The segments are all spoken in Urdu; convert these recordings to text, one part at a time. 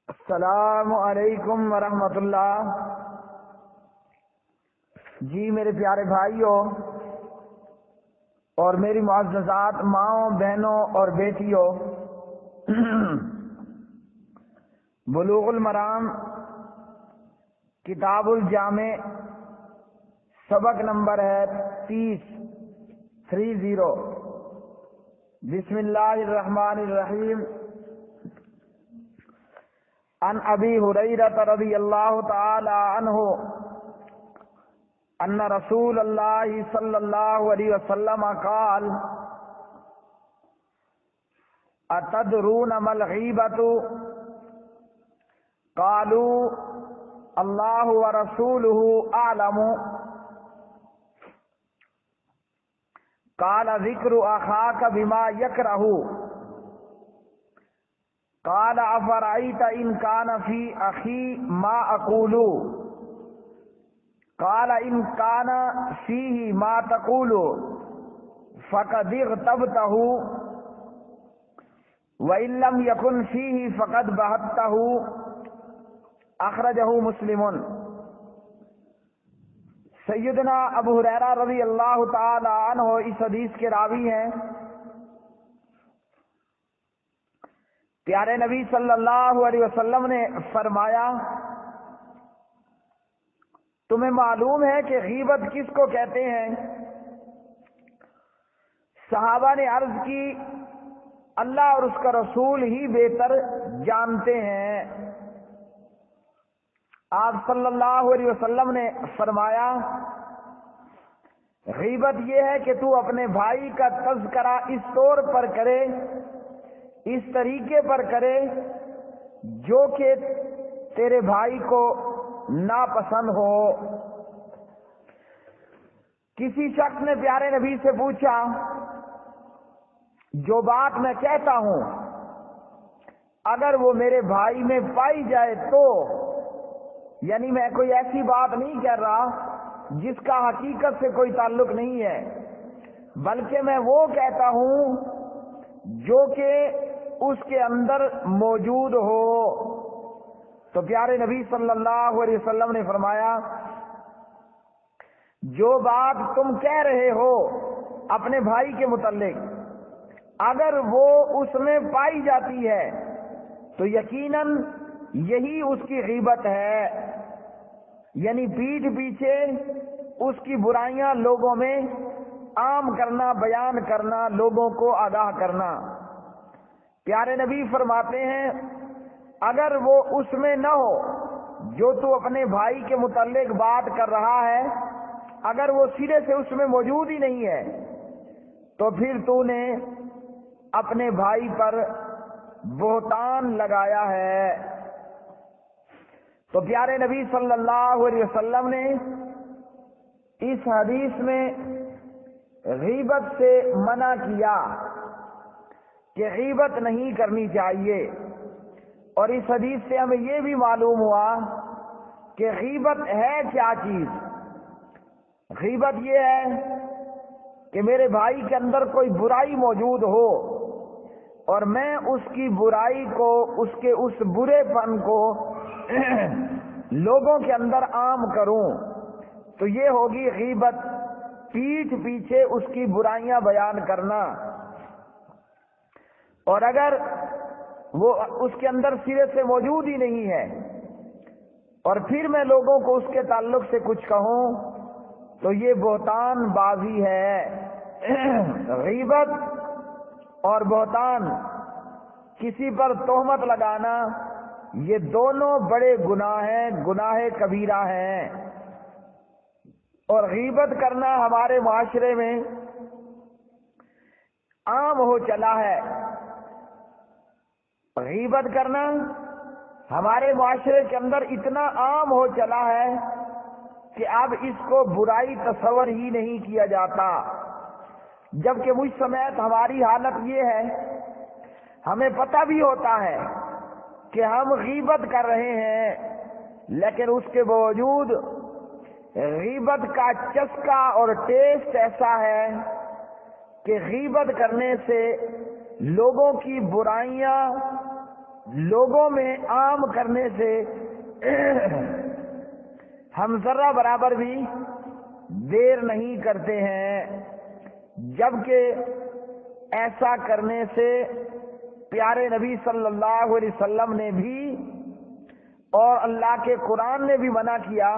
السلام علیکم ورحمۃ اللہ۔ جی میرے پیارے بھائیوں اور میری معززات ماؤں بہنوں اور بیٹیوں، بلوغ المرام کتاب الجامع سبق نمبر ہے 30۔ بسم اللہ الرحمن الرحیم۔ عن ابی ہریرہ رضی اللہ تعالی عنہ ان رسول اللہ صلی اللہ علیہ وسلم قال اتدرون ما الغیبۃ قالوا اللہ ورسولہ اعلم قال ذکر اخاک بما یکرہ قال افرأیت ان کان فی اخی ما اقول قال ان کان فیہ ما تقول فقد اغتبتہ وان لم یکن فیہ فقد بہتہ اخرجہ مسلم۔ سیدنا ابو ہریرہ رضی اللہ تعالی عنہ اس حدیث کے راوی ہیں۔ پیارے نبی صلی اللہ علیہ وسلم نے فرمایا، تمہیں معلوم ہے کہ غیبت کس کو کہتے ہیں؟ صحابہ نے عرض کی، اللہ اور اس کا رسول ہی بہتر جانتے ہیں۔ آپ صلی اللہ علیہ وسلم نے فرمایا، غیبت یہ ہے کہ تو اپنے بھائی کا تذکرہ اس طور پر کرے، اس طریقے پر کرے جو کہ تیرے بھائی کو ناپسند ہو۔ کسی شخص نے پیارے نبی سے پوچھا، جو بات میں کہتا ہوں اگر وہ میرے بھائی میں پائی جائے تو، یعنی میں کوئی ایسی بات نہیں کر رہا جس کا حقیقت سے کوئی تعلق نہیں ہے، بلکہ میں وہ کہتا ہوں جو کہ اس کے اندر موجود ہو۔ تو پیارے نبی صلی اللہ علیہ وسلم نے فرمایا، جو بات تم کہہ رہے ہو اپنے بھائی کے متعلق اگر وہ اس میں پائی جاتی ہے تو یقیناً یہی اس کی غیبت ہے، یعنی پیٹھ پیچھے اس کی برائیاں لوگوں میں عام کرنا، بیان کرنا، لوگوں کو آگاہ کرنا۔ پیارے نبی فرماتے ہیں، اگر وہ اس میں نہ ہو جو تو اپنے بھائی کے متعلق بات کر رہا ہے، اگر وہ سرے سے اس میں موجود ہی نہیں ہے تو پھر تو نے اپنے بھائی پر بہتان لگایا ہے۔ تو پیارے نبی صلی اللہ علیہ وسلم نے اس حدیث میں غیبت سے منع کیا کہ غیبت نہیں کرنی چاہیے، اور اس حدیث سے ہمیں یہ بھی معلوم ہوا کہ غیبت ہے کیا چیز۔ غیبت یہ ہے کہ میرے بھائی کے اندر کوئی برائی موجود ہو اور میں اس کی برائی کو، اس کے اس برے پن کو لوگوں کے اندر عام کروں، تو یہ ہوگی غیبت، پیٹھ پیچھے اس کی برائیاں بیان کرنا۔ اور اگر وہ اس کے اندر سرے سے موجود ہی نہیں ہے اور پھر میں لوگوں کو اس کے تعلق سے کچھ کہوں تو یہ بہتان بازی ہے۔ غیبت اور بہتان، کسی پر تہمت لگانا، یہ دونوں بڑے گناہ ہیں، گناہ کبیرہ ہیں، اور غیبت کرنا ہمارے معاشرے میں عام ہو چلا ہے۔ غیبت کرنا ہمارے معاشرے کے اندر اتنا عام ہو چلا ہے کہ اب اس کو برائی تصور ہی نہیں کیا جاتا، جبکہ مجھ سمیت ہماری حالت یہ ہے، ہمیں پتہ بھی ہوتا ہے کہ ہم غیبت کر رہے ہیں، لیکن اس کے باوجود غیبت کا چسکا اور ٹیسٹ ایسا ہے کہ غیبت کرنے سے لوگوں کی برائیاں لوگوں میں عام کرنے سے ہم ذرہ برابر بھی دیر نہیں کرتے ہیں، جبکہ ایسا کرنے سے پیارے نبی صلی اللہ علیہ وسلم نے بھی اور اللہ کے قرآن نے بھی منع کیا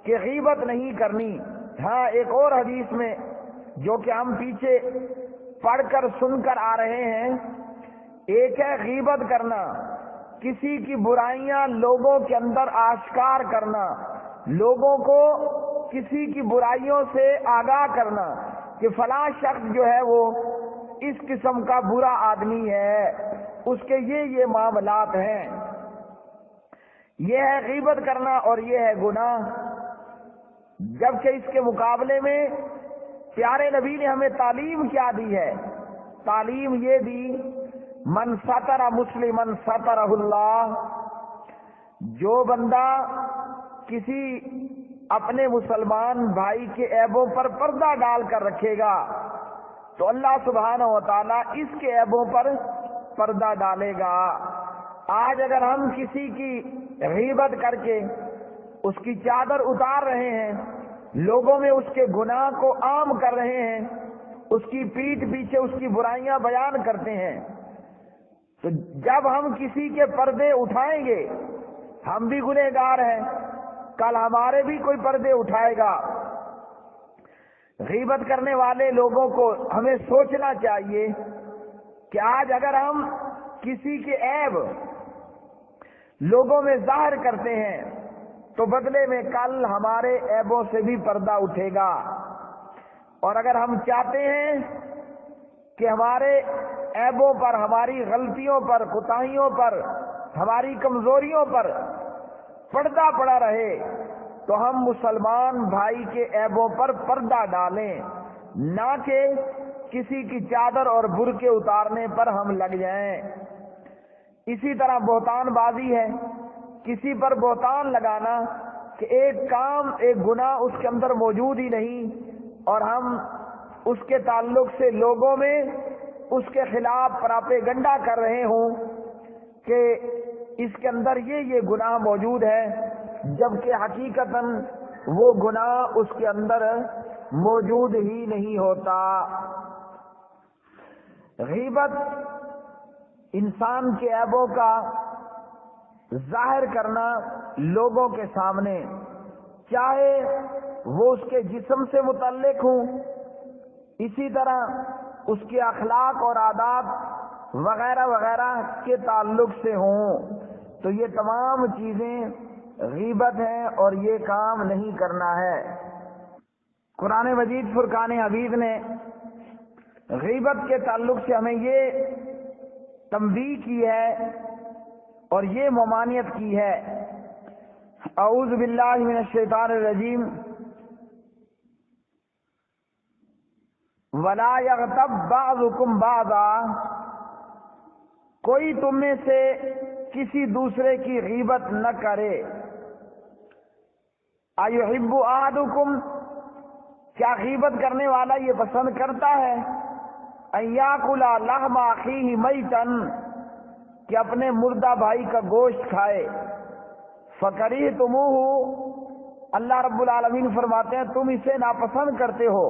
کہ غیبت نہیں کرنی۔ ہاں، ایک اور حدیث میں جو کہ ہم پیچھے پڑھ کر سن کر آ رہے ہیں، ایک ہے غیبت کرنا، کسی کی برائیاں لوگوں کے اندر آشکار کرنا، لوگوں کو کسی کی برائیوں سے آگاہ کرنا کہ فلاں شخص جو ہے وہ اس قسم کا برا آدمی ہے، اس کے یہ معاملات ہیں، یہ ہے غیبت کرنا اور یہ ہے گناہ۔ جبکہ اس کے مقابلے میں پیارے نبی نے ہمیں تعلیم کیا دی ہے؟ تعلیم یہ دی، من ستر مسلمن سترہ اللہ، جو بندہ کسی اپنے مسلمان بھائی کے عیبوں پر پردہ ڈال کر رکھے گا تو اللہ سبحانہ و تعالیٰ اس کے عیبوں پر پردہ ڈالے گا۔ آج اگر ہم کسی کی غیبت کر کے اس کی چادر اتار رہے ہیں، لوگوں میں اس کے گناہ کو عام کر رہے ہیں، اس کی پیٹھ پیچھے اس کی برائیاں بیان کرتے ہیں، تو جب ہم کسی کے پردے اٹھائیں گے، ہم بھی گنہگار ہیں، کل ہمارے بھی کوئی پردے اٹھائے گا۔ غیبت کرنے والے لوگوں کو ہمیں سوچنا چاہیے کہ آج اگر ہم کسی کے عیب لوگوں میں ظاہر کرتے ہیں تو بدلے میں کل ہمارے عیبوں سے بھی پردہ اٹھے گا، اور اگر ہم چاہتے ہیں کہ ہمارے عیبوں پر، ہماری غلطیوں پر، کوتاہیوں پر، ہماری کمزوریوں پر پردہ پڑا رہے تو ہم مسلمان بھائی کے عیبوں پر پردہ ڈالیں، نہ کہ کسی کی چادر اور برقعے اتارنے پر ہم لگ جائیں۔ اسی طرح بہتان بازی ہے، کسی پر بہتان لگانا کہ ایک کام، ایک گناہ اس کے اندر موجود ہی نہیں، اور ہم اس کے تعلق سے لوگوں میں اس کے خلاف پراپیگنڈا کر رہے ہوں کہ اس کے اندر یہ گناہ موجود ہے، جبکہ حقیقتاً وہ گناہ اس کے اندر موجود ہی نہیں ہوتا۔ غیبت انسان کے عیبوں کا ظاہر کرنا لوگوں کے سامنے، چاہے وہ اس کے جسم سے متعلق ہوں، اسی طرح اس کے اخلاق اور آداب وغیرہ وغیرہ کے تعلق سے ہوں، تو یہ تمام چیزیں غیبت ہیں اور یہ کام نہیں کرنا ہے۔ قرآن مجید فرقان حمید نے غیبت کے تعلق سے ہمیں یہ تنبیہ کی ہے اور یہ ممانعت کی ہے، اعوذ باللہ من الشیطان الرجیم، وَلَا يَغْتَبْ بَعْضُكُمْ بَعْضًا، کوئی تم میں سے کسی دوسرے کی غیبت نہ کرے۔ أَيُحِبُّ أَحَدُكُمْ، کیا غیبت کرنے والا یہ پسند کرتا ہے أَن يَأْكُلَ لَحْمَ أَخِيهِ مَيْتًا، کہ اپنے مردہ بھائی کا گوشت کھائے، فَكَرِهْتُمُوهُ، اللہ رب العالمین فرماتے ہیں تم اسے ناپسند کرتے ہو،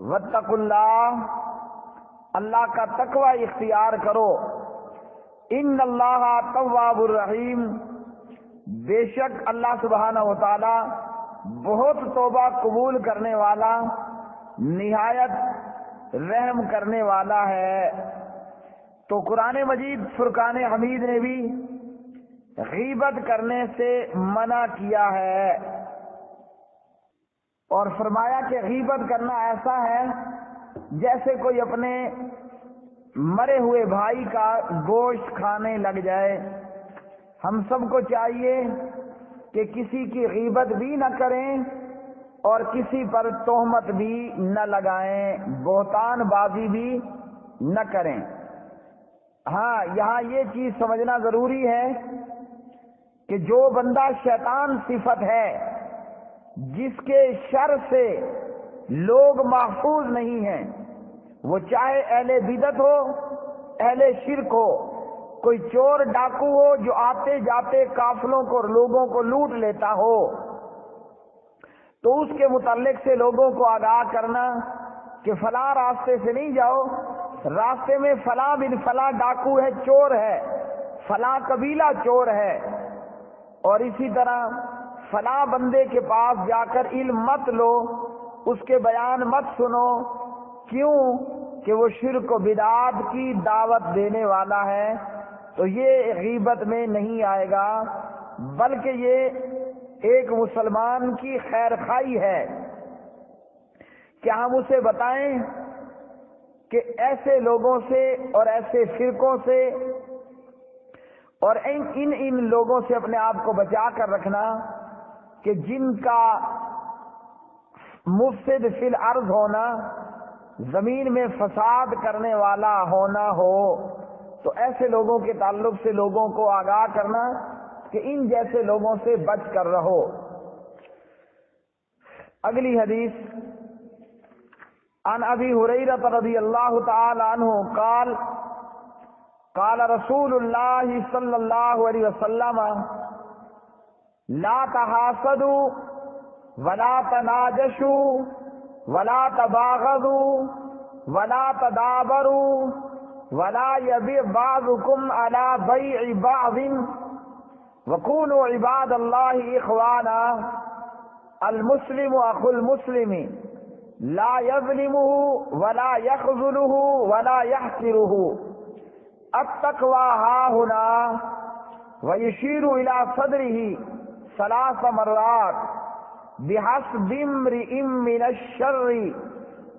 وَاتَّقُوا اللَّهَ، اللہ کا تقوی اختیار کرو، ان اللہ تواب الرحیم، بے شک اللہ سبحانہ و تعالی بہت توبہ قبول کرنے والا، نہایت رحم کرنے والا ہے۔ تو قرآن مجید فرقان حمید نے بھی غیبت کرنے سے منع کیا ہے اور فرمایا کہ غیبت کرنا ایسا ہے جیسے کوئی اپنے مرے ہوئے بھائی کا گوشت کھانے لگ جائے۔ ہم سب کو چاہیے کہ کسی کی غیبت بھی نہ کریں اور کسی پر تہمت بھی نہ لگائیں، بہتان بازی بھی نہ کریں۔ ہاں، یہاں یہ چیز سمجھنا ضروری ہے کہ جو بندہ شیطان صفت ہے، جس کے شر سے لوگ محفوظ نہیں ہیں، وہ چاہے اہل بدعت ہو، اہل شرک ہو، کوئی چور ڈاکو ہو جو آتے جاتے قافلوں کو اور لوگوں کو لوٹ لیتا ہو تو اس کے متعلق سے لوگوں کو آگاہ کرنا کہ فلاں راستے سے نہیں جاؤ، راستے میں فلاں بن فلاں ڈاکو ہے، چور ہے، فلاں قبیلہ چور ہے، اور اسی طرح فلاں بندے کے پاس جا کر علم مت لو، اس کے بیان مت سنو، کیوں کہ وہ شرک و بدعات کی دعوت دینے والا ہے، تو یہ غیبت میں نہیں آئے گا، بلکہ یہ ایک مسلمان کی خیر خواہی ہے کہ ہم اسے بتائیں کہ ایسے لوگوں سے اور ایسے فرقوں سے اور ان لوگوں سے اپنے آپ کو بچا کر رکھنا کہ جن کا مفسد فی الارض ہونا، زمین میں فساد کرنے والا ہونا ہو، تو ایسے لوگوں کے تعلق سے لوگوں کو آگاہ کرنا کہ ان جیسے لوگوں سے بچ کر رہو۔ اگلی حدیث عن ابی ہریرہ رضی اللہ تعالی عنہ قال قال رسول اللہ صلی اللہ علیہ وسلم لا تحاسدوا ولا تناجشوا ولا تباغضوا ولا تدابروا ولا يبيع بعضكم على بيع بعض وكونوا عباد الله اخوانا المسلم اخو المسلم لا يظلمه ولا يخذله ولا يحقره التقوى ها هنا ويشير الى صدره 3 مرات بحسب امرئ من الشر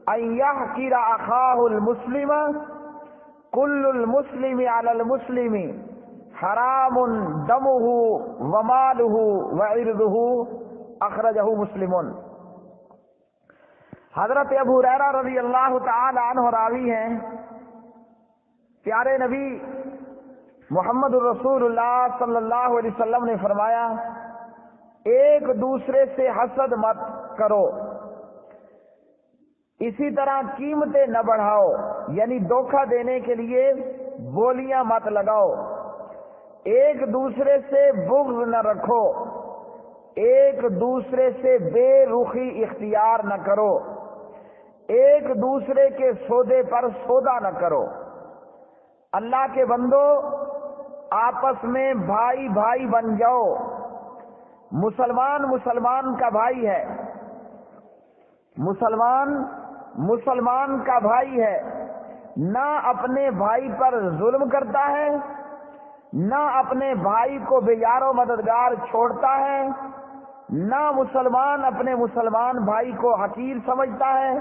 ان يحقر اخاه المسلم كل المسلم على المسلم حرام دمه وماله وعرضه اخرجه مسلم۔ حضرت ابو ہریرہ رضی اللہ تعالی عنہ راوی ہیں، پیارے نبی محمد الرسول اللہ صلی اللہ علیہ وسلم نے فرمایا ایک دوسرے سے حسد مت کرو، اسی طرح قیمتیں نہ بڑھاؤ، یعنی دھوکہ دینے کے لیے بولیاں مت لگاؤ، ایک دوسرے سے بغض نہ رکھو، ایک دوسرے سے بے رخی اختیار نہ کرو، ایک دوسرے کے سودے پر سودا نہ کرو۔ اللہ کے بندو آپس میں بھائی بھائی بن جاؤ، مسلمان مسلمان کا بھائی ہے، مسلمان مسلمان کا بھائی ہے، نہ اپنے بھائی پر ظلم کرتا ہے، نہ اپنے بھائی کو بے یار و مددگار چھوڑتا ہے، نہ مسلمان اپنے مسلمان بھائی کو حقیر سمجھتا ہے۔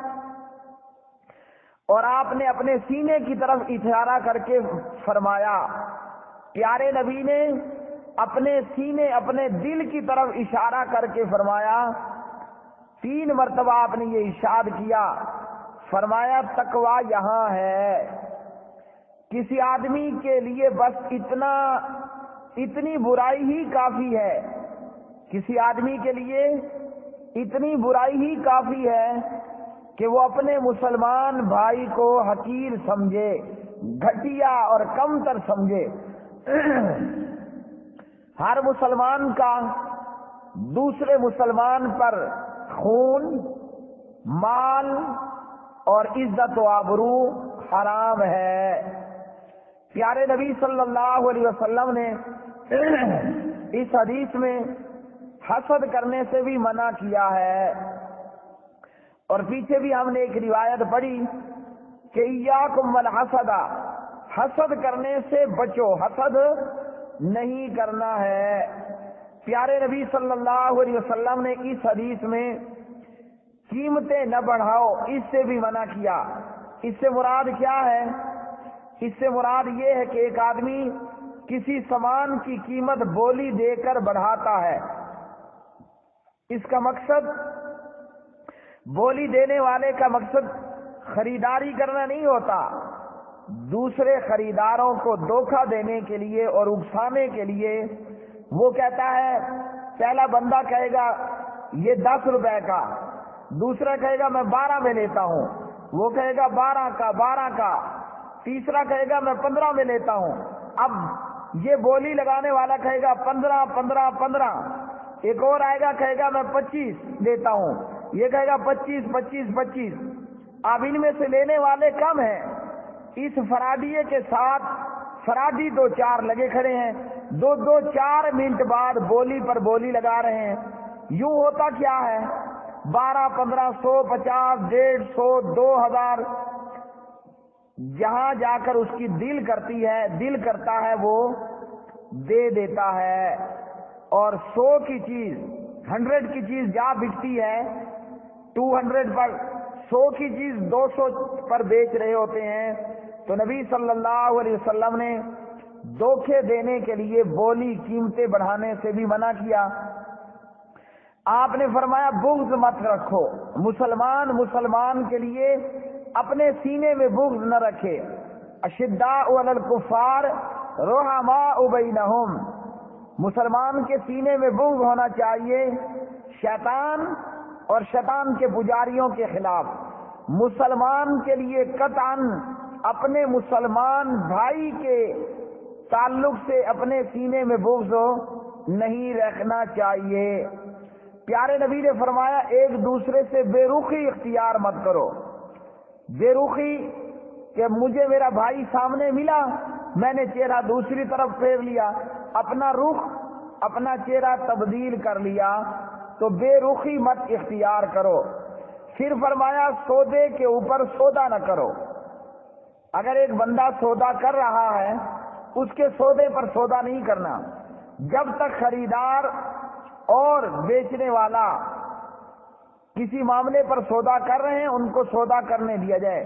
اور آپ نے اپنے سینے کی طرف اشارہ کر کے فرمایا، پیارے نبی نے اپنے سینے اپنے دل کی طرف اشارہ کر کے فرمایا، 3 مرتبہ آپ نے یہ ارشاد کیا، فرمایا تقویٰ یہاں ہے۔ کسی آدمی کے لیے بس اتنی برائی ہی کافی ہے، کسی آدمی کے لیے اتنی برائی ہی کافی ہے کہ وہ اپنے مسلمان بھائی کو حقیر سمجھے، گھٹیا اور کمتر سمجھے۔ ہر مسلمان کا دوسرے مسلمان پر خون، مال اور عزت و آبرو حرام ہے۔ پیارے نبی صلی اللہ علیہ وسلم نے اس حدیث میں حسد کرنے سے بھی منع کیا ہے، اور پیچھے بھی ہم نے ایک روایت پڑھی کہ ایاکم والحسد، حسد کرنے سے بچو، حسد نہیں کرنا ہے۔ پیارے نبی صلی اللہ علیہ وسلم نے اس حدیث میں قیمتیں نہ بڑھاؤ اس سے بھی منع کیا۔ اس سے مراد کیا ہے؟ اس سے مراد یہ ہے کہ ایک آدمی کسی سامان کی قیمت بولی دے کر بڑھاتا ہے، اس کا مقصد، بولی دینے والے کا مقصد خریداری کرنا نہیں ہوتا، دوسرے خریداروں کو دھوکہ دینے کے لیے اور اکسانے کے لیے وہ کہتا ہے، پہلا بندہ کہے گا یہ 10 روپے کا، دوسرا کہے گا میں 12 میں لیتا ہوں، وہ کہے گا 12 کا، تیسرا کہے گا میں 15 میں لیتا ہوں، اب یہ بولی لگانے والا کہے گا 15 15 15، ایک اور آئے گا کہے گا میں 25 دیتا ہوں، یہ کہے گا 25 25 25۔ اب ان میں سے لینے والے کم ہیں، اس فراڈیے کے ساتھ فراڈی 2-4 لگے کھڑے ہیں، 2-4 منٹ بعد بولی پر بولی لگا رہے ہیں۔ یوں ہوتا کیا ہے، 12 15 100 50 150 2000، جہاں جا کر اس کی دل کرتا ہے وہ دے دیتا ہے، اور 100 کی چیز 100 کی چیز جا بکتی ہے 200 پر، 100 کی چیز 200 پر بیچ رہے ہوتے ہیں۔ تو نبی صلی اللہ علیہ وسلم نے دھوکے دینے کے لیے بولی قیمتیں بڑھانے سے بھی منع کیا۔ آپ نے فرمایا بغض مت رکھو، مسلمان کے لیے اپنے سینے میں بغض نہ رکھے۔ اشداء علی الکفار رحماء بینہم، مسلمان کے سینے میں بغض ہونا چاہیے شیطان اور شیطان کے پجاریوں کے خلاف۔ مسلمان کے لیے قطعاً اپنے مسلمان بھائی کے تعلق سے اپنے سینے میں بغض نہیں رکھنا چاہیے۔ پیارے نبی نے فرمایا ایک دوسرے سے بے رخی اختیار مت کرو۔ بے رخی کہ مجھے میرا بھائی سامنے ملا، میں نے چہرہ دوسری طرف پھیر لیا، اپنا رخ اپنا چہرہ تبدیل کر لیا، تو بے رخی مت اختیار کرو۔ پھر فرمایا سودے کے اوپر سودا نہ کرو۔ اگر ایک بندہ سودا کر رہا ہے، اس کے سودے پر سودا نہیں کرنا جب تک خریدار اور بیچنے والا کسی معاملے پر سودا کر رہے ہیں ان کو سودا کرنے دیا جائے۔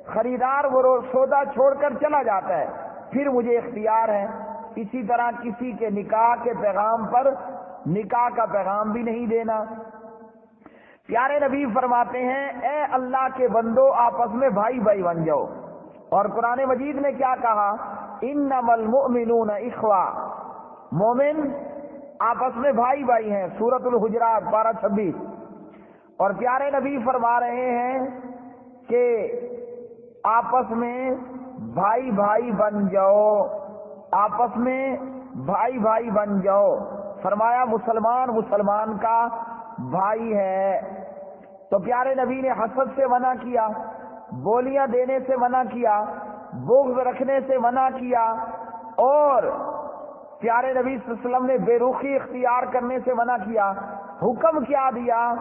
خریدار وہ سودا چھوڑ کر چلا جاتا ہے، پھر مجھے اختیار ہے۔ اسی طرح کسی کے نکاح کے پیغام پر نکاح کا پیغام بھی نہیں دینا۔ پیارے نبی فرماتے ہیں اے اللہ کے بندو آپس میں بھائی بھائی بن جاؤ۔ اور قرآن مجید نے کیا کہا، انما المؤمنون اخوہ، مومن آپس میں بھائی بھائی ہیں، سورۃ الحجرات 12-26۔ اور پیارے نبی فرما رہے ہیں کہ آپس میں بھائی بھائی بن جاؤ، آپس میں بھائی بھائی بن جاؤ۔ فرمایا مسلمان کا بھائی ہے۔ تو پیارے نبی نے حسد سے منع کیا، بولیاں دینے سے منع کیا، بغض رکھنے سے منع کیا، اور پیارے نبی صلی اللہ علیہ وسلم نے بے رخی اختیار کرنے سے منع کیا۔ حکم کیا دیا،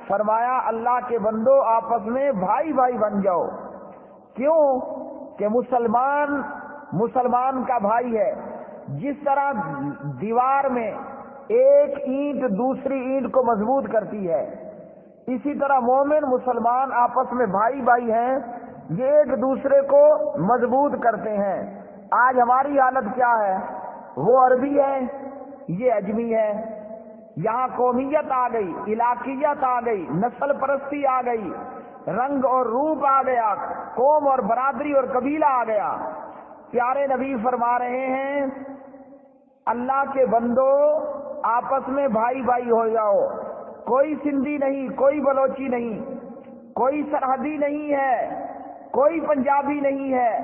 فرمایا اللہ کے بندو آپس میں بھائی بھائی بن جاؤ۔ کیوں کہ مسلمان کا بھائی ہے۔ جس طرح دیوار میں ایک اینٹ دوسری اینٹ کو مضبوط کرتی ہے، اسی طرح مومن مسلمان آپس میں بھائی بھائی ہیں، یہ ایک دوسرے کو مضبوط کرتے ہیں۔ آج ہماری حالت کیا ہے، وہ عربی ہے، یہ اجمی ہے، یہاں قومیت آ گئی، علاقیت آ گئی، نسل پرستی آ گئی، رنگ اور روپ آ گیا، قوم اور برادری اور قبیلہ آ گیا۔ پیارے نبی فرما رہے ہیں اللہ کے بندو آپس میں بھائی بھائی ہو جاؤ۔ کوئی سندھی نہیں، کوئی بلوچی نہیں، کوئی سرحدی نہیں ہے، کوئی پنجابی نہیں ہے،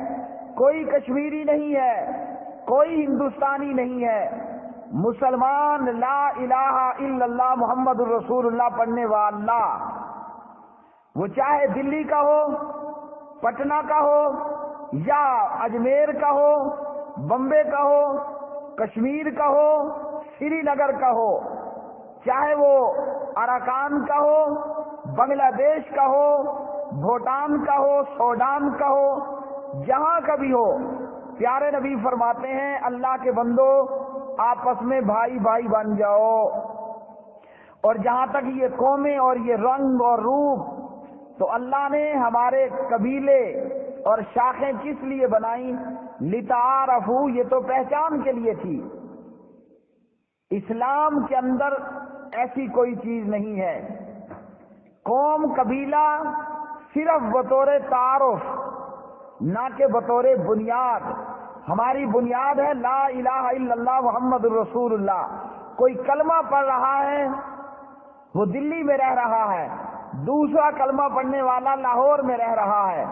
کوئی کشمیری نہیں ہے، کوئی ہندوستانی نہیں ہے۔ مسلمان لا الہ الا اللہ محمد الرسول اللہ پڑھنے والا، وہ چاہے دلی کا ہو، پٹنہ کا ہو، یا اجمیر کا ہو، بمبے کا ہو، کشمیر کا ہو، سری نگر کا ہو، چاہے وہ اراکان کا ہو، بنگلہ دیش کا ہو، بھوٹان کا ہو، سوڈان کا ہو، جہاں کا بھی ہو، پیارے نبی فرماتے ہیں اللہ کے بندو آپس میں بھائی بھائی بن جاؤ۔ اور جہاں تک یہ قومیں اور یہ رنگ اور روپ، تو اللہ نے ہمارے قبیلے اور شاخیں کس لیے بنائیں؟ لتعارفوا، یہ تو پہچان کے لیے تھی۔ اسلام کے اندر ایسی کوئی چیز نہیں ہے۔ قوم قبیلہ صرف بطور تعارف، نہ کہ بطور بنیاد۔ ہماری بنیاد ہے لا الہ الا اللہ محمد الرسول اللہ۔ کوئی کلمہ پڑھ رہا ہے، وہ دلی میں رہ رہا ہے، دوسرا کلمہ پڑھنے والا لاہور میں رہ رہا ہے،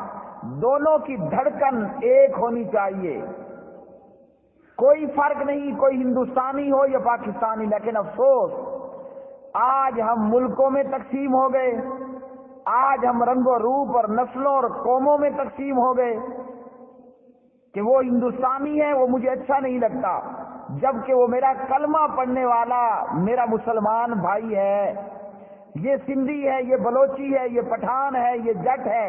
دونوں کی دھڑکن ایک ہونی چاہیے۔ کوئی فرق نہیں، کوئی ہندوستانی ہو یا پاکستانی، لیکن افسوس آج ہم ملکوں میں تقسیم ہو گئے، آج ہم رنگ و روپ اور نسلوں اور قوموں میں تقسیم ہو گئے کہ وہ ہندوستانی ہے وہ مجھے اچھا نہیں لگتا، جبکہ وہ میرا کلمہ پڑھنے والا میرا مسلمان بھائی ہے، یہ سندھی ہے، یہ بلوچی ہے، یہ پٹھان ہے، یہ جٹ ہے،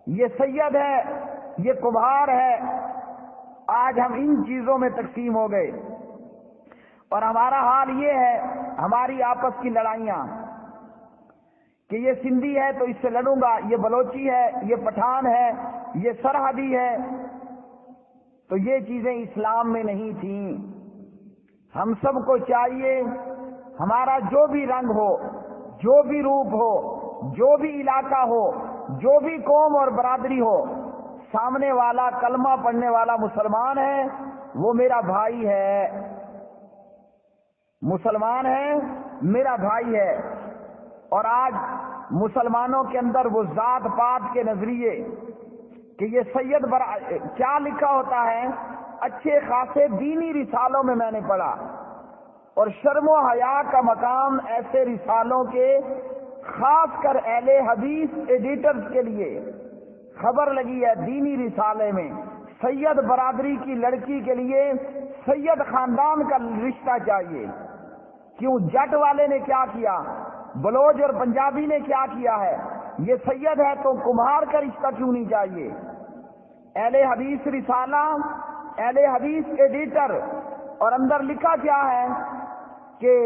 یہ سید ہے، یہ کمہار ہے۔ آج ہم ان چیزوں میں تقسیم ہو گئے اور ہمارا حال یہ ہے، ہماری آپس کی لڑائیاں کہ یہ سندھی ہے تو اس سے لڑوں گا، یہ بلوچی ہے، یہ پٹھان ہے، یہ سرحدی ہے، تو یہ چیزیں اسلام میں نہیں تھیں۔ ہم سب کو چاہیے ہمارا جو بھی رنگ ہو، جو بھی روپ ہو، جو بھی علاقہ ہو، جو بھی قوم اور برادری ہو، سامنے والا کلمہ پڑھنے والا مسلمان ہے وہ میرا بھائی ہے، مسلمان ہے میرا بھائی ہے۔ اور آج مسلمانوں کے اندر وہ ذات پات کے نظریے کہ یہ سید کیا لکھا ہوتا ہے، اچھے خاصے دینی رسالوں میں نے پڑھا، اور شرم و حیا کا مقام ایسے رسالوں کے خاص کر اہل حدیث ایڈیٹرز کے لیے خبر لگی ہے، دینی رسالے میں سید برادری کی لڑکی کے لیے سید خاندان کا رشتہ چاہیے۔ کیوں؟ جٹ والے نے کیا کیا، بلوچ اور پنجابی نے کیا کیا ہے، یہ سید ہے تو کمہار کا رشتہ کیوں نہیں چاہیے؟ اہل حدیث رسالہ، اہل حدیث ایڈیٹر، اور اندر لکھا کیا ہے کہ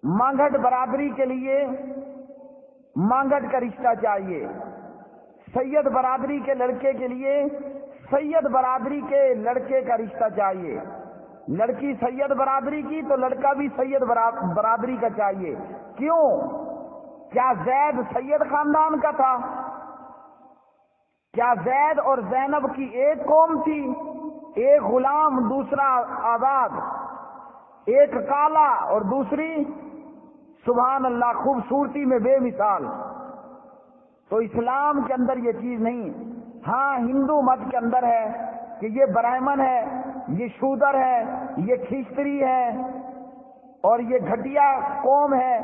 مانگھٹ برادری کے لیے مانگھٹ کا رشتہ چاہیے، سید برادری کے لڑکے کے لیے سید برادری کے لڑکے کا رشتہ چاہیے، لڑکی سید برادری کی تو لڑکا بھی سید برادری کا چاہیے۔ کیوں؟ کیا زید سید خاندان کا تھا؟ کیا زید اور زینب کی ایک قوم تھی؟ ایک غلام دوسرا آزاد، ایک کالا اور دوسری سبحان اللہ خوبصورتی میں بے مثال۔ تو اسلام کے اندر یہ چیز نہیں۔ ہاں ہندو مت کے اندر ہے کہ یہ برہمن ہے، یہ شودر ہے، یہ کھچتری ہے، اور یہ گھٹیا قوم ہے،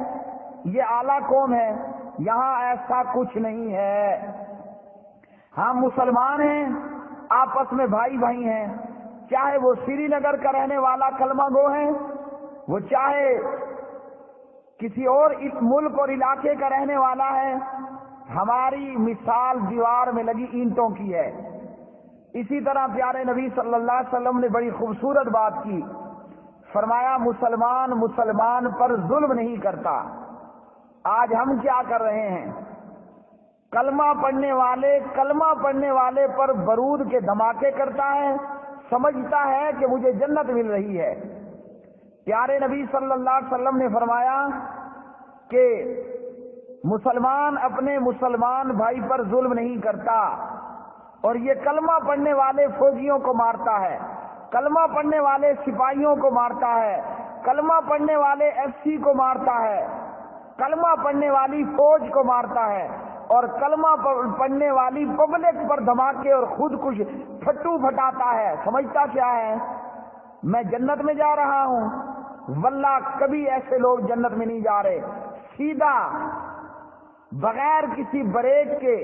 یہ اعلیٰ قوم ہے۔ یہاں ایسا کچھ نہیں ہے، ہم مسلمان ہیں، آپس میں بھائی بھائی ہیں، چاہے وہ سری نگر کا رہنے والا کلمہ گو ہے، وہ چاہے کسی اور ملک اور علاقے کا رہنے والا ہے، ہماری مثال دیوار میں لگی اینٹوں کی ہے۔ اسی طرح پیارے نبی صلی اللہ علیہ وسلم نے بڑی خوبصورت بات کی، فرمایا مسلمان مسلمان پر ظلم نہیں کرتا۔ آج ہم کیا کر رہے ہیں؟ کلمہ پڑھنے والے پر برود کے دھماکے کرتا ہے، سمجھتا ہے کہ مجھے جنت مل رہی ہے۔ پیارے نبی صلی اللہ علیہ وسلم نے فرمایا کہ مسلمان اپنے مسلمان بھائی پر ظلم نہیں کرتا، اور یہ کلمہ پڑھنے والے فوجیوں کو مارتا ہے، کلمہ پڑھنے والے سپاہیوں کو مارتا ہے، کلمہ پڑھنے والے ایف سی کو مارتا ہے، کلمہ پڑھنے والی فوج کو مارتا ہے، اور کلمہ پڑھنے والی پبلک پر دھماکے اور خود کش پھٹو پھٹاتا ہے۔ سمجھتا کیا ہے؟ میں جنت میں جا رہا ہوں۔ واللہ کبھی ایسے لوگ جنت میں نہیں جا رہے، سیدھا بغیر کسی بریک کے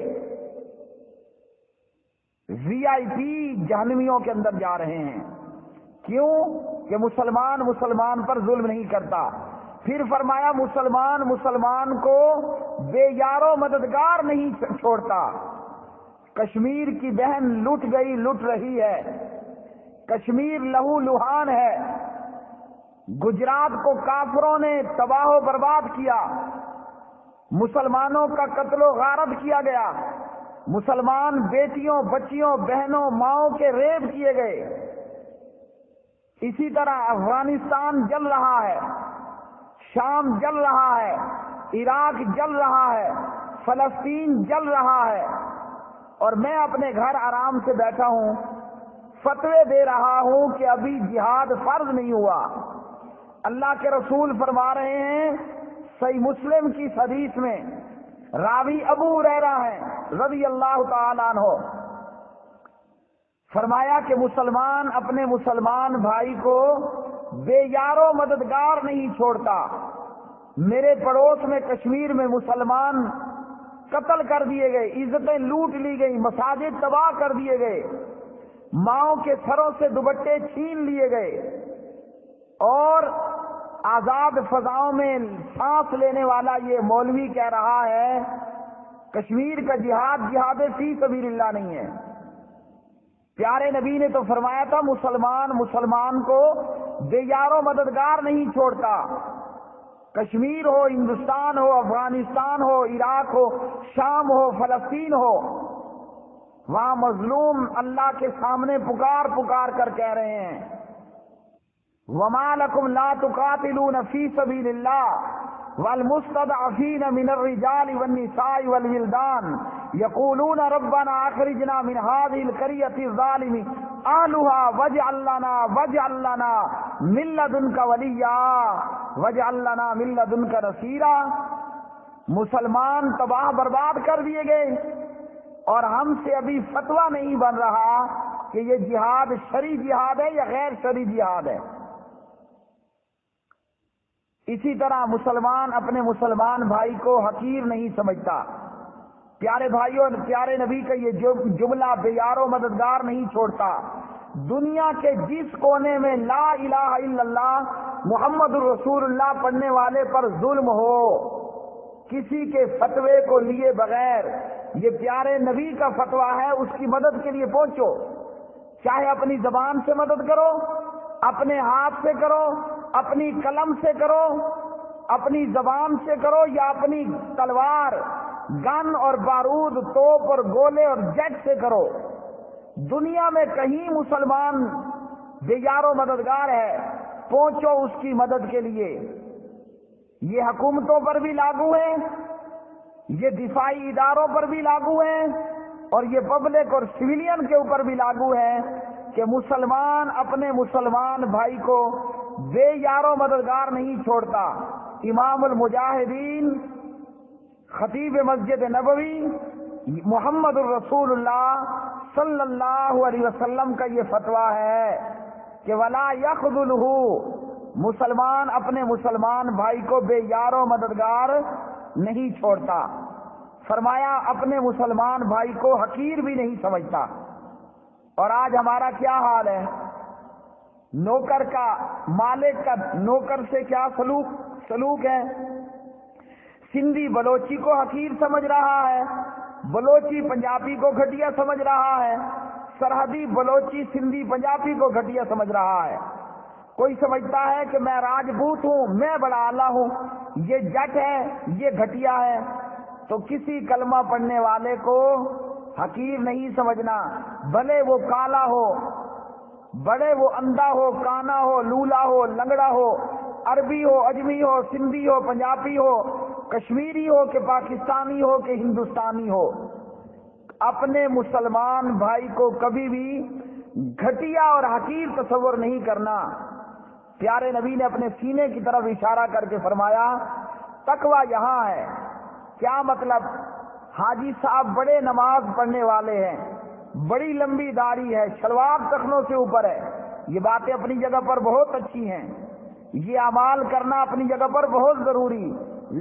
وی آئی پی جہنمیوں کے اندر جا رہے ہیں۔ کیوں؟ کہ مسلمان مسلمان پر ظلم نہیں کرتا۔ پھر فرمایا مسلمان مسلمان کو بے یار و مددگار نہیں چھوڑتا۔ کشمیر کی بہن لٹ گئی، لٹ رہی ہے، کشمیر لہو لہان ہے، گجرات کو کافروں نے تباہ و برباد کیا، مسلمانوں کا قتل و غارت کیا گیا، مسلمان بیٹیوں بچیوں بہنوں ماؤں کے ریپ کیے گئے۔ اسی طرح افغانستان جل رہا ہے، شام جل رہا ہے، عراق جل رہا ہے، فلسطین جل رہا ہے، اور میں اپنے گھر آرام سے بیٹھا ہوں، فتوے دے رہا ہوں کہ ابھی جہاد فرض نہیں ہوا۔ اللہ کے رسول فرما رہے ہیں صحیح مسلم کی حدیث میں، راوی ابو ہریرہ ہیں رضی اللہ تعالیٰ عنہ، فرمایا کہ مسلمان اپنے مسلمان بھائی کو بے یار و مددگار نہیں چھوڑتا۔ میرے پڑوس میں کشمیر میں مسلمان قتل کر دیے گئے، عزتیں لوٹ لی گئی، مساجد تباہ کر دیے گئے، ماؤں کے سروں سے دوپٹے چھین لیے گئے، اور آزاد فضاؤں میں سانس لینے والا یہ مولوی کہہ رہا ہے کشمیر کا جہاد جہاد فی سبیل اللہ نہیں ہے۔ پیارے نبی نے تو فرمایا تھا مسلمان کو بے یار و مددگار نہیں چھوڑتا۔ کشمیر ہو، ہندوستان ہو، افغانستان ہو، عراق ہو، شام ہو، فلسطین ہو، وہاں مظلوم اللہ کے سامنے پکار پکار کر کہہ رہے ہیں وَمَا لَكُمْ لَا تُقَاتِلُونَ فِي سَبِيلِ اللَّهِ وَالْمُسْتَضْعَفِينَ مِنَ الرِّجَالِ وَالنِّسَاءِ وَالْوِلْدَانِ يَقُولُونَ رَبَّنَا أَخْرِجْنَا مِنْ هَٰذِهِ الْقَرْيَةِ الظَّالِمِ أَهْلُهَا وَاجْعَل لَّنَا مِن لَّدُنكَ وَلِيًّا وَاجْعَل لَّنَا مِن لَّدُنكَ نَصِيرًا۔ مسلمان تباہ برباد کر دیے گئے، اور ہم سے ابھی فتویٰ نہیں بن رہا کہ یہ جہاد شرعی جہاد ہے یا غیر شرعی جہاد ہے۔ اسی طرح مسلمان اپنے مسلمان بھائی کو حقیر نہیں سمجھتا۔ پیارے بھائیوں، پیارے نبی کا یہ جملہ بے یار و مددگار نہیں چھوڑتا۔ دنیا کے جس کونے میں لا الہ الا اللہ محمد الرسول اللہ پڑھنے والے پر ظلم ہو، کسی کے فتوے کو لیے بغیر، یہ پیارے نبی کا فتویٰ ہے، اس کی مدد کے لیے پہنچو، چاہے اپنی زبان سے مدد کرو، اپنے ہاتھ سے کرو، اپنی قلم سے کرو، اپنی زبان سے کرو، یا اپنی تلوار، گن اور بارود، توپ اور گولے اور جیٹ سے کرو۔ دنیا میں کہیں مسلمان بے یار و مددگار ہے، پہنچو اس کی مدد کے لیے۔ یہ حکومتوں پر بھی لاگو ہے، یہ دفاعی اداروں پر بھی لاگو ہے، اور یہ پبلک اور سویلین کے اوپر بھی لاگو ہے کہ مسلمان اپنے مسلمان بھائی کو بے یار و مددگار نہیں چھوڑتا۔ امام المجاہدین خطیب مسجد نبوی محمد الرسول اللہ صلی اللہ علیہ وسلم کا یہ فتویٰ ہے کہ ولا یخذلہ، مسلمان اپنے مسلمان بھائی کو بے یار و مددگار نہیں چھوڑتا۔ فرمایا اپنے مسلمان بھائی کو حقیر بھی نہیں سمجھتا۔ اور آج ہمارا کیا حال ہے؟ نوکر کا، مالک کا نوکر سے کیا سلوک ہے؟ سندھی بلوچی کو حقیر سمجھ رہا ہے، بلوچی پنجابی کو گھٹیا سمجھ رہا ہے، سرحدی بلوچی سندھی پنجابی کو گھٹیا سمجھ رہا ہے۔ کوئی سمجھتا ہے کہ میں راجپوت ہوں، میں بڑا اعلیٰ ہوں، یہ جٹ ہے، یہ گھٹیا ہے۔ تو کسی کلمہ پڑھنے والے کو حقیر نہیں سمجھنا، بھلے وہ کالا ہو، بڑے وہ اندھا ہو، کانا ہو، لولا ہو، لنگڑا ہو، عربی ہو، اجمی ہو، سندھی ہو، پنجابی ہو، کشمیری ہو کہ پاکستانی ہو کہ ہندوستانی ہو۔ اپنے مسلمان بھائی کو کبھی بھی گھٹیا اور حقیر تصور نہیں کرنا۔ پیارے نبی نے اپنے سینے کی طرف اشارہ کر کے فرمایا تقویٰ یہاں ہے۔ کیا مطلب؟ حاجی صاحب بڑے نماز پڑھنے والے ہیں، بڑی لمبی داڑھی ہے، شلوار ٹخنوں سے اوپر ہے، یہ باتیں اپنی جگہ پر بہت اچھی ہیں، یہ اعمال کرنا اپنی جگہ پر بہت ضروری،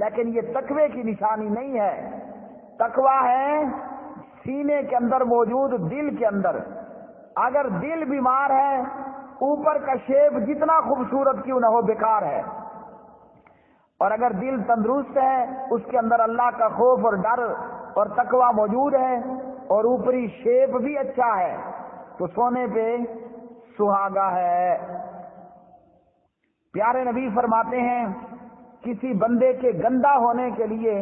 لیکن یہ تقوی کی نشانی نہیں ہے۔ تقویٰ ہے سینے کے اندر موجود، دل کے اندر۔ اگر دل بیمار ہے، اوپر کا شیپ جتنا خوبصورت کیوں نہ ہو بیکار ہے، اور اگر دل تندرست ہے، اس کے اندر اللہ کا خوف اور ڈر اور تقویٰ موجود ہے، اور اوپری شیپ بھی اچھا ہے، تو سونے پہ سہاگا ہے۔ پیارے نبی فرماتے ہیں کسی بندے کے گندا ہونے کے لیے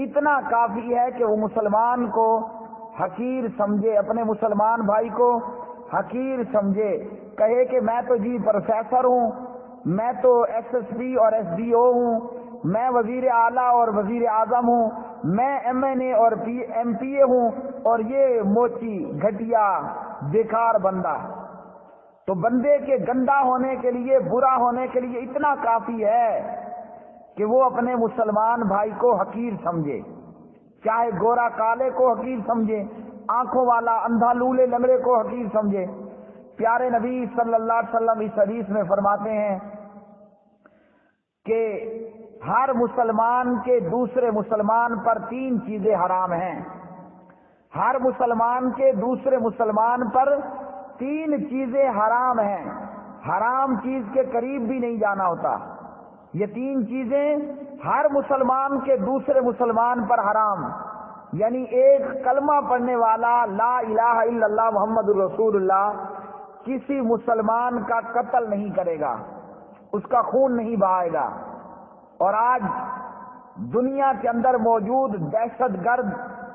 اتنا کافی ہے کہ وہ مسلمان کو حقیر سمجھے، اپنے مسلمان بھائی کو حقیر سمجھے، کہے کہ میں تو جی پروفیسر ہوں، میں تو ایس ایس پی اور ایس ڈی او ہوں، میں وزیر اعلیٰ اور وزیر اعظم ہوں، میں ایم این اے اور ایم پی اے ہوں، اور یہ موچی گھٹیا بیکار بندہ۔ تو بندے کے گندا ہونے کے لیے، برا ہونے کے لیے اتنا کافی ہے کہ وہ اپنے مسلمان بھائی کو حقیر سمجھے، چاہے گورا کالے کو حقیر سمجھے، آنکھوں والا اندھا لولے لنگڑے کو حقیر سمجھے۔ پیارے نبی صلی اللہ علیہ وسلم اس حدیث میں فرماتے ہیں کہ ہر مسلمان کے دوسرے مسلمان پر 3 چیزیں حرام ہیں۔ ہر مسلمان کے دوسرے مسلمان پر 3 چیزیں حرام ہیں۔ حرام چیز کے قریب بھی نہیں جانا ہوتا۔ یہ 3 چیزیں ہر مسلمان کے دوسرے مسلمان پر حرام، یعنی ایک کلمہ پڑھنے والا لا الہ الا اللہ محمد الرسول اللہ کسی مسلمان کا قتل نہیں کرے گا، اس کا خون نہیں بہائے گا۔ اور آج دنیا کے اندر موجود دہشت گرد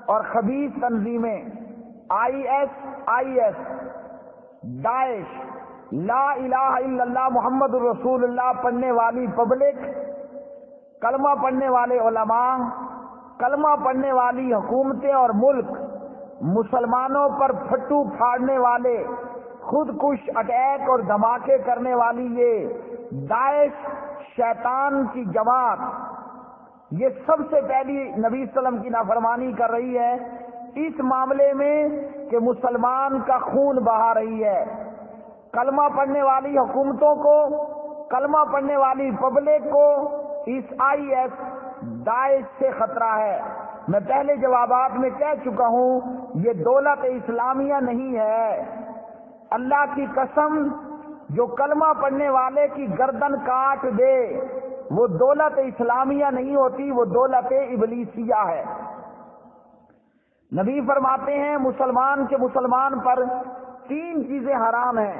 اور خبیث تنظیمیں IS، داعش، لا الہ الا اللہ محمد الرسول اللہ پڑھنے والی پبلک، کلمہ پڑھنے والے علماء، کلمہ پڑھنے والی حکومتیں اور ملک، مسلمانوں پر پھٹو پھاڑنے والے، خود کش اٹیک اور دھماکے کرنے والی یہ داعش شیطان کی جماعت، یہ سب سے پہلی نبی صلی اللہ علیہ وسلم کی نافرمانی کر رہی ہے اس معاملے میں کہ مسلمان کا خون بہا رہی ہے۔ کلمہ پڑھنے والی حکومتوں کو، کلمہ پڑھنے والی پبلک کو اس IS داعش سے خطرہ ہے۔ میں پہلے جوابات میں کہہ چکا ہوں یہ دولت اسلامیہ نہیں ہے۔ اللہ کی قسم، جو کلمہ پڑھنے والے کی گردن کاٹ دے وہ دولت اسلامیہ نہیں ہوتی، وہ دولت ابلیسیہ ہے۔ نبی فرماتے ہیں مسلمان کے مسلمان پر 3 چیزیں حرام ہیں۔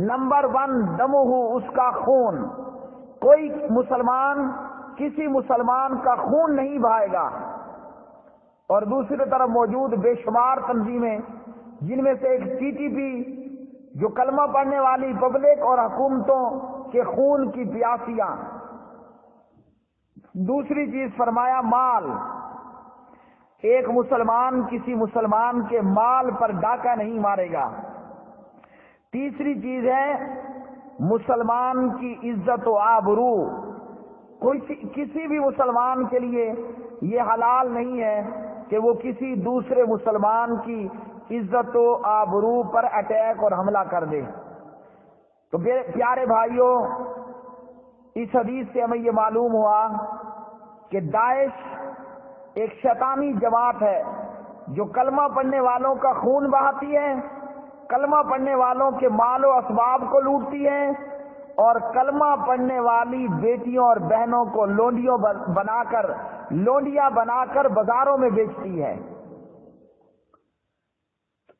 نمبر 1 دمہ، اس کا خون، کوئی مسلمان کسی مسلمان کا خون نہیں بہائے گا۔ اور دوسری طرف موجود بے شمار تنظیمیں، جن میں سے ایک TTP جو کلمہ پڑھنے والی پبلک اور حکومتوں کے خون کی پیاسیاں۔ دوسری چیز فرمایا مال، ایک مسلمان کسی مسلمان کے مال پر ڈاکہ نہیں مارے گا۔ تیسری چیز ہے مسلمان کی عزت و آبرو، کسی بھی مسلمان کے لیے یہ حلال نہیں ہے کہ وہ کسی دوسرے مسلمان کی عزت و آبرو پر اٹیک اور حملہ کر دے۔ تو پیارے بھائیوں، اس حدیث سے ہمیں یہ معلوم ہوا کہ داعش ایک شیطانی جماعت ہے جو کلمہ پڑھنے والوں کا خون بہاتی ہے، کلمہ پڑھنے والوں کے مال و اسباب کو لوٹتی ہے، اور کلمہ پڑھنے والی بیٹیوں اور بہنوں کو لونڈیاں بنا کر بازاروں میں بیچتی ہے۔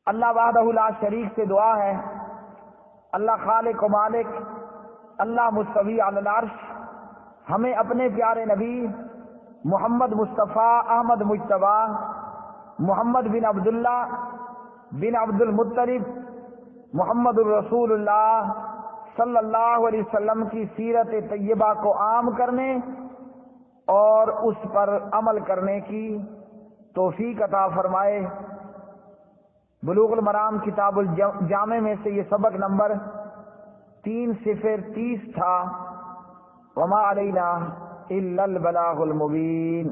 اللہ وحدہ لا شریک سے دعا ہے، اللہ خالق و مالک، اللہ مستوی علی العرش، ہمیں اپنے پیارے نبی محمد مصطفیٰ احمد مجتبی محمد بن عبداللہ بن عبد المطلب محمد الرسول اللہ صلی اللہ علیہ وسلم کی سیرت طیبہ کو عام کرنے اور اس پر عمل کرنے کی توفیق عطا فرمائے۔ بلوغ المرام کتاب الجامع میں سے یہ سبق نمبر 330 تھا۔ وما علینا الا البلاغ المبین۔